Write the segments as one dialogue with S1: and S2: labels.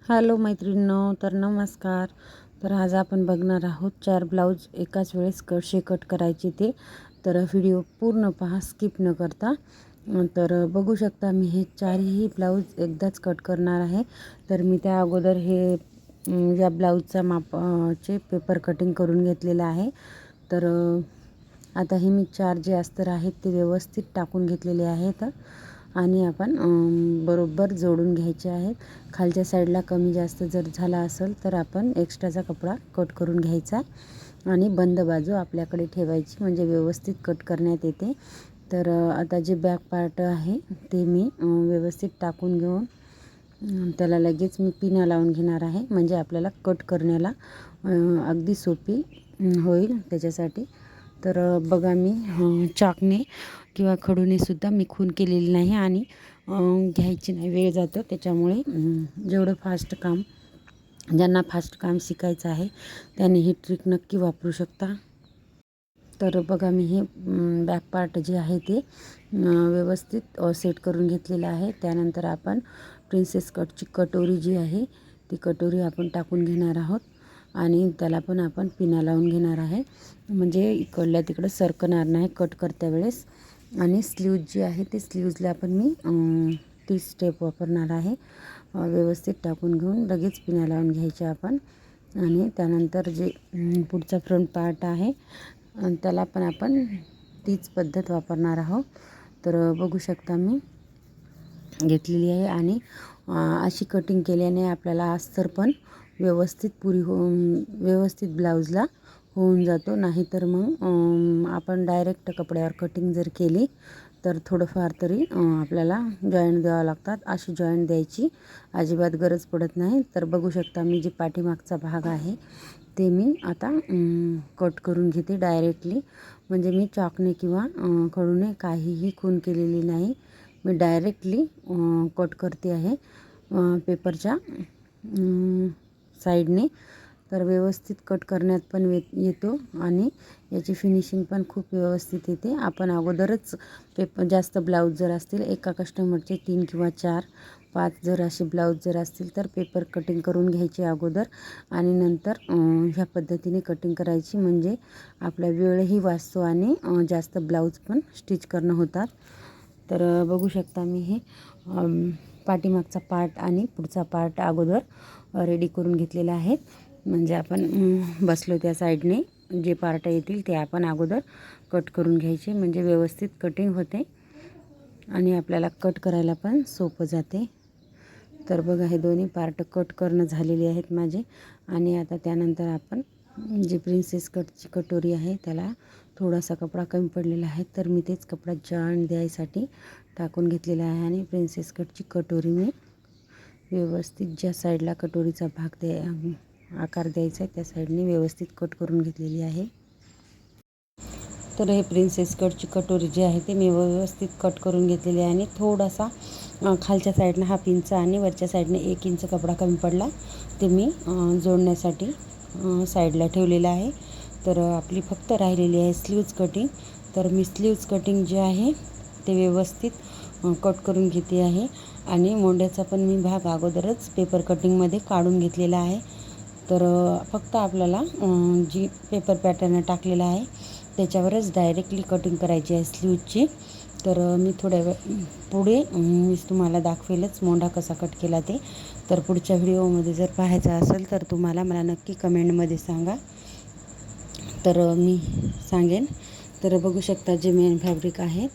S1: Hello मैत्रिणींनो, तर नमस्कार. तर आज आपण बघणार आहोत 4 ब्लाऊज एकाच वेळेस कसे कट करायचे ते. तर व्हिडिओ पूर्ण पहा, स्किप न करता. तर बघू शकता मी हे 4ही ब्लाऊज एकदाच कट करणार आहे. तर मी त्या अगोदर हे या ब्लाऊजचा मापाचे पेपर कटिंग करून घेतलेलं आहे. तर आता हे मी 4 जे अस्तर आहेत ते व्यवस्थित टाकून घेतलेले आहेत आणि आपण बरोबर जोडून घ्यायचे आहेत. खालच्या साईडला कमी जास्त जर झाला असेल तर आपण एक्स्ट्राचा कपडा कट करून घ्यायचा आणि बंद बाजू आपल्याकडे ठेवायची, म्हणजे व्यवस्थित कट करण्यात येते. तर आता जे बॅक पार्ट आहे ते मी व्यवस्थित टाकून घेऊन त्याला लगेच मी पिना लावून घेणार आहे, म्हणजे आपल्याला कट करण्याला अगदी सोपी होईल त्याच्यासाठी. तर बघा मी चाकने किंवा खडूने सुद्धा मी खून केलेली नाही आणि घ्यायची नाही, वेळ जातो. त्याच्यामुळे जेवढं फास्ट काम, ज्यांना फास्ट काम शिकायचं आहे त्यांनी ही ट्रिक नक्की वापरू शकता. तर बघा मी हे बॅक पार्ट जे आहे ते व्यवस्थित सेट करून घेतलेलं आहे. त्यानंतर आपण प्रिन्सेस कटची कटोरी जी आहे ती कटोरी आपण टाकून घेणार आहोत आणि त्याला पण आपण पिना लावून घेणार आहे, म्हणजे इकडल्या तिकडं सरकणार नाही कट करत्या वेळेस. आणि स्लीव्ज जी आहे ते स्लीव्जला पण मी ती स्टेप वापरणार आहे. व्यवस्थित टाकून घेऊन लगेच पिना लावून घ्यायचे आपण. आणि त्यानंतर जे पुढचा फ्रंट पार्ट आहे त्याला पण आपण तीच पद्धत वापरणार आहोत. तर बघू शकता मी घेतलेली आहे आणि अशी कटिंग केल्याने आपल्याला अस्तर पण व्यवस्थित व्यवस्थित ब्लाऊजला होऊन जातो. नाहीतर मग आपण डायरेक्ट कपड्यावर कटिंग जर केली तर थोडंफार तरी आपल्याला जॉईंट द्यावं लागतात. अशी जॉईंट द्यायची अजिबात गरज पडत नाही. तर बघू शकता मी जे पाठीमागचा भाग आहे ते मी आता कट करून घेते डायरेक्टली, म्हणजे मी चाकने किंवा खडूने काहीही खून केलेली नाही. मी डायरेक्टली कट करते आहे पेपरच्या साईडने. तर व्यवस्थित कट करण्यात पण येतो आणि याची फिनिशिंग पण खूप व्यवस्थित येते. आपण अगोदरच जास्त ब्लाऊज जर असतील, एका कस्टमरचे 3 किंवा 4 5 जर असे ब्लाऊज जर असतील तर पेपर कटिंग करून घ्यायचे अगोदर आणि नंतर ह्या पद्धतीने कटिंग करायची, म्हणजे आपला वेळही वाचतो आणि जास्त ब्लाऊज पण स्टिच करणं होतात. तर बघू शकता मी हे पाठीमागचा पार्ट आणि पुढचा पार्ट अगोदर रेडी करून घेतलेला आहे, म्हणजे आपण बसलो त्या साईडने जे पार्ट येतील ते आपण अगोदर कट करून घ्यायचे, म्हणजे व्यवस्थित कटिंग होते आणि आपल्याला कट करायला पण सोपं जाते. तर बघा हे दोन्ही पार्ट कट करणं झालेले आहेत माझे. आणि आता त्यानंतर आपण जी प्रिन्सेस कटची कटोरी आहे त्याला थोडासा कपडा कमी पडलेला आहे, तर मी तेच कपडा जॉईंट द्यायसाठी टाकून घेतलेला आहे. आणि प्रिन्सेस कटची कटोरी मी व्यवस्थित ज्या साईडला कटोरीचा भाग आकार द्यायचा आहे त्या साईडने व्यवस्थित कट करून घेतलेली आहे. तर हे प्रिन्सेस कटची कटोरी जी आहे ते मी व्यवस्थित कट करून घेतलेली आहे आणि थोडासा खालच्या साईडनं 1/2 इंच आणि वरच्या साईडने 1 इंच कपडा कमी पडला ते मी जोडण्यासाठी साईडला ठेवलेला आहे. तर आपली फक्त राहिलेली आहे स्लीव्ज कटिंग. तर मी स्लीव्ज कटिंग जे आहे ते व्यवस्थित कट करून घेते आहे आणि मोंड्याचा पण मी भाग अगोदरच पेपर कटिंगमध्ये काढून घेतलेला आहे. तर फक्त आपल्याला जी पेपर पॅटर्न टाकलेला आहे त्याच्यावरच डायरेक्टली कटिंग करायची आहे स्लीव्जची. तर मी थोड्या पुढे मी तुम्हाला दाखवेलच मोंढा कसा कट केला ते. तर पुढच्या व्हिडिओमध्ये जर पाहायचं असेल तर तुम्हाला मला नक्की कमेंटमध्ये सांगा, तर मी सांगेन. तर बघू शकता जे मेन फॅब्रिक आहे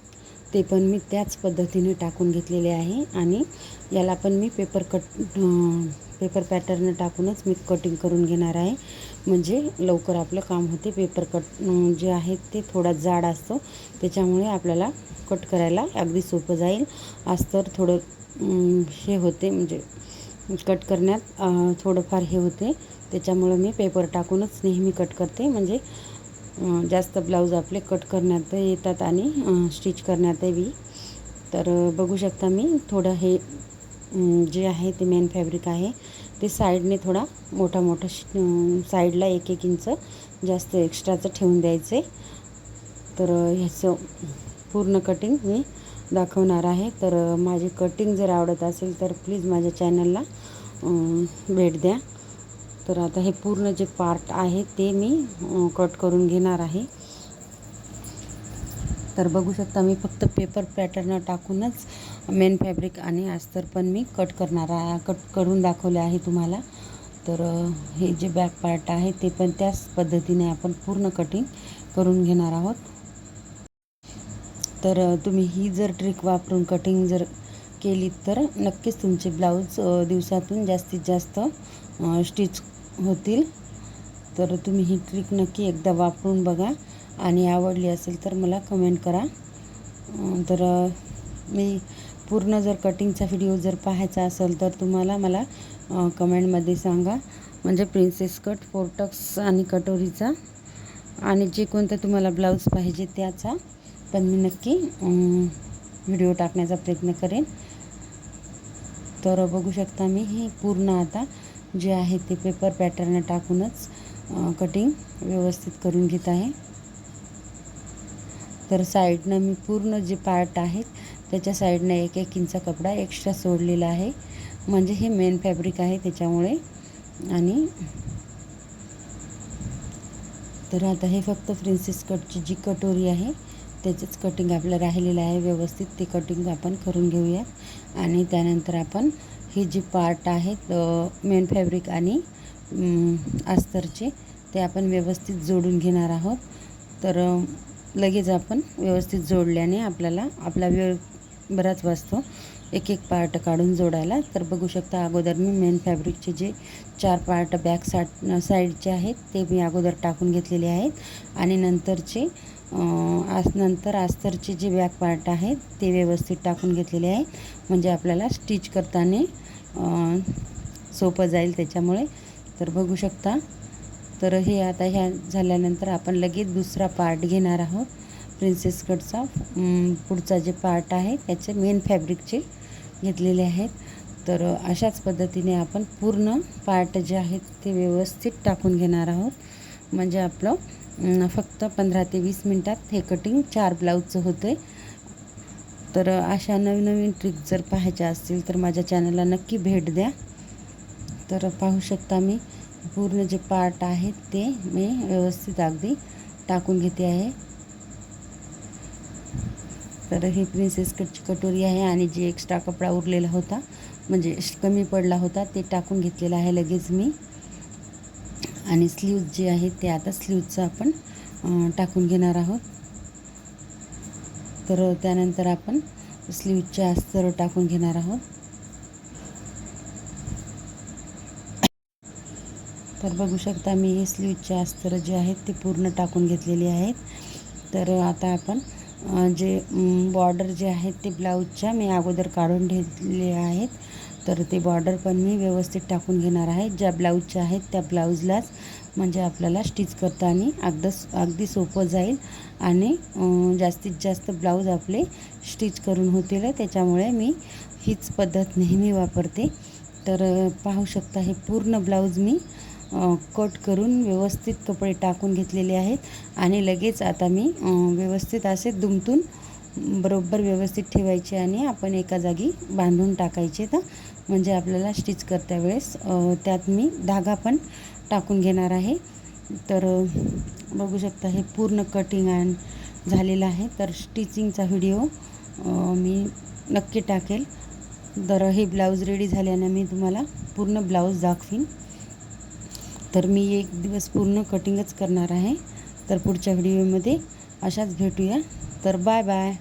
S1: ते पण मी त्याच पद्धतीने टाकून घेतलेले आहे आणि याला पण मी पेपर पॅटर्न टाकूनच मी कटिंग करून घेणार आहे, म्हणजे लवकर आपलं काम होते. पेपर कट जे आहे ते थोडा जाड असतो त्याच्यामुळे आपल्याला कट करायला अगदी सोपं जाईल. अस्तर थोडं हे होते, म्हणजे कट करण्यात थोडंफार हे होते, त्याच्यामुळं मी पेपर टाकूनच नेहमी कट करते, म्हणजे जास्त ब्लाऊज आपले कट करण्यात येतात आणि स्टिच करण्यातही. तर बघू शकता मी थोडं हे जे आहे ते मेन फॅब्रिक आहे ते साईडने थोडा मोठा साईडला 1-1 इंच जास्त एक्स्ट्राचं ठेवून द्यायचे. तर ह्याचं पूर्ण कटिंग मी दाखवणार आहे. तर माझी कटिंग जर आवडत असेल तर प्लीज माझ्या चॅनलला भेट द्या. तर आता हे पूर्ण जे पार्ट आहे ते मी कट करून घेणार आहे. तर बघू शकता मी फक्त पेपर पॅटर्न टाकूनच मेन फॅब्रिक आणि अस्तर पण मी कट करून दाखवले आहे तुम्हाला. तर हे जे बॅक पार्ट आहे ते पण त्याच पद्धतीने आपण पूर्ण कटिंग करून घेणार आहोत. तर तुम्ही ही जर ट्रिक वापरून कटिंग जर केली तर नक्कीच तुमचे ब्लाऊज दिवसातून जास्तीत जास्त स्टिच होतील. तर तुम्ही ही ट्रिक नक्की एकदा वापरून बघा आणि आवडली असेल तर मला कमेंट करा. तर मी पूर्ण जर कटिंगचा व्हिडिओ जर पाहायचा असेल तर तुम्हाला मला कमेंटमध्ये सांगा. म्हणजे प्रिन्सेस कट, फोर्टक्स आणि कटोरीचा आणि जे कोणतं तुम्हाला ब्लाऊज पाहिजे त्याचा पण मी नक्की व्हिडिओ टाकण्याचा प्रयत्न करेन. तर बघू शकता मी हे पूर्ण आता जे आहे ते पेपर पॅटर्न टाकूनच कटिंग व्यवस्थित करून घेत आहे. तर साईडनं मी पूर्ण जे पार्ट आहेत त्याच्या साईडनं 1-1 इंच कपडा एक्स्ट्रा सोडलेला आहे. म्हणजे हे मेन फॅब्रिक आहे त्याच्यामुळे. आणि तर आता हे फक्त प्रिन्सेस कटची जी कटोरी आहे त्याचंच कटिंग आपलं राहिलेलं आहे व्यवस्थित. ते कटिंग आपण करून घेऊया आणि त्यानंतर आपण हे जे पार्ट आहेत मेन फॅब्रिक आणि अस्तरचे ते आपण व्यवस्थित जोडून घेणार आहोत. तर लगेच आपण व्यवस्थित जोडल्याने आपला वेळ बराच वाचतो एक पार्ट काढून जोडायला. तर बघू शकता अगोदर मी मेन फॅब्रिकचे जे 4 पार्ट बॅक साईडचे आहेत ते मी अगोदर टाकून घेतलेले आहेत आणि नंतर अस्तरचे जे बॅक पार्ट आहेत ते व्यवस्थित टाकून घेतलेले आहे. म्हणजे आपल्याला स्टिच करताना सोपं जाईल त्याच्यामुळे. तर बघू शकता. तर हे आता ह्या झाल्यानंतर आपण लगेच दुसरा पार्ट घेणार आहोत प्रिन्सेस कटचा. पुढचा जे पार्ट आहे त्याचे मेन फॅब्रिकचे घेतलेले आहेत. तर अशाच पद्धतीने आपण पूर्ण पार्ट जे आहेत ते व्यवस्थित टाकून घेणार आहोत. म्हणजे आपलं फक्त 15 ते 20 मिनटात हे कटिंग 4 ब्लाऊजचं होतं आहे. तर अशा नवीन ट्रिक जर पाहायच्या असतील तर माझ्या चॅनलला नक्की भेट द्या. तर पाहू शकता मी पूर्ण जे पार्ट आहेत ते मी व्यवस्थित अगदी टाकून घेते आहे. तर ही प्रिन्सेस कटची कटोरी आहे आणि जे एक्स्ट्रा कपडा उरलेला होता म्हणजे कमी पडला होता ते टाकून घेतलेला आहे लगेच मी. आणि स्लीव्ज जे आहेत ते आता स्लीव्जचं आपण टाकून घेणार आहोत. तर त्यानंतर आपण स्लीव्जचे अस्तर टाकून घेणार आहोत. तर बघू शकता मी हे स्लीवचे अस्तर जे आहेत ते पूर्ण टाकून घेतलेले आहेत. तर आता आपण जे बॉर्डर जे आहेत ते ब्लाऊजच्या मी अगोदर काढून घेतलेले आहेत. तर ते बॉर्डर पण मी व्यवस्थित टाकून घेणार आहे. ज्या ब्लाऊजच्या आहेत त्या ब्लाऊजलाच म्हणजे आपल्याला स्टिच करताना अगदी सोपं जाईल आणि जास्तीत जास्त ब्लाऊज आपले स्टिच करून होतील. त्याच्यामुळे मी हीच पद्धत नेहमी वापरते. तर पाहू शकता हे पूर्ण ब्लाऊज मी कट करून व्यवस्थित कपडे टाकून घेतलेले आहेत आणि लगेच आता मी व्यवस्थित असे दुमतून बरोबर व्यवस्थित ठेवायचे आणि आपण एका जागी बांधून टाकायचे. तर म्हणजे आपल्याला स्टिच करता वेळेस त्यात मी धागा पण टाकून घेणार आहे. तर बघू शकता हे पूर्ण कटिंग झालेलं आहे. तर स्टिचिंगचा व्हिडिओ मी नक्की टाकेल. तर हे ब्लाऊज रेडी झाल्यानं मी तुम्हाला पूर्ण ब्लाऊज दाखवीन. तर मी एक दिवस पूर्ण कटिंगच करणार आहे. तर पुढच्या व्हिडिओमध्ये अशाच भेटूया. तर बाय बाय.